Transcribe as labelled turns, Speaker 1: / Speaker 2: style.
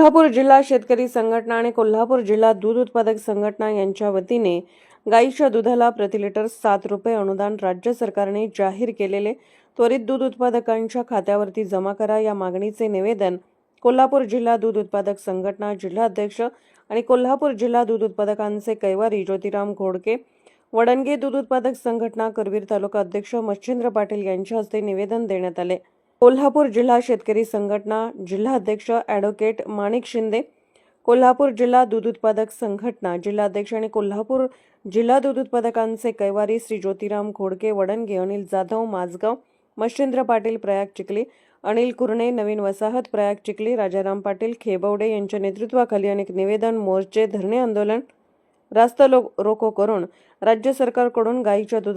Speaker 1: कोल्हापूर जिल्हा शेतकरी संघटना आणि कोल्हापूर जिल्हा दूध उत्पादक संघटना यांच्या वतीने गाईच्या दुधाला प्रति लिटर 7 रुपये अनुदान राज्य सरकारने जाहीर केलेले त्वरित दूध उत्पादकांच्या खात्यावरती जमा करा या मागणीचे निवेदन कोल्हापूर जिल्हा दूध उत्पादक संघटना जिल्हाध्यक्ष आणि कोल्हापूर जिल्हा दूध उत्पादकांचे कैवारी ज्योतिराम घोडके, वडणगे दूध उत्पादक संघटना करवीर तालुका अध्यक्ष मच्छिंद्र पाटील यांच्या हस्ते निवेदन देण्यात आले। कोल्हापूर जिल्हा शेतकरी संघटना जिल्हाध्यक्ष ॲडव्होकेट माणिक शिंदे, कोल्हापूर जिल्हा दूध उत्पादक संघटना जिल्हाध्यक्ष आणि कोल्हापूर जिल्हा दूध उत्पादकांचे कैवारी श्री ज्योतिराम घोडके, वडणगे, अनिल जाधव माझगाव, मच्छिंद्र पाटील प्रयाग चिखली, अनिल कुरणे नवीन वसाहत प्रयाग चिखली, राजाराम पाटील खेबवडे यांच्या नेतृत्वाखाली अनेक निवेदन, मोर्चे, धरणे आंदोलन, रास्ता रोको करून राज्य सरकारकडून गाईच्या दूध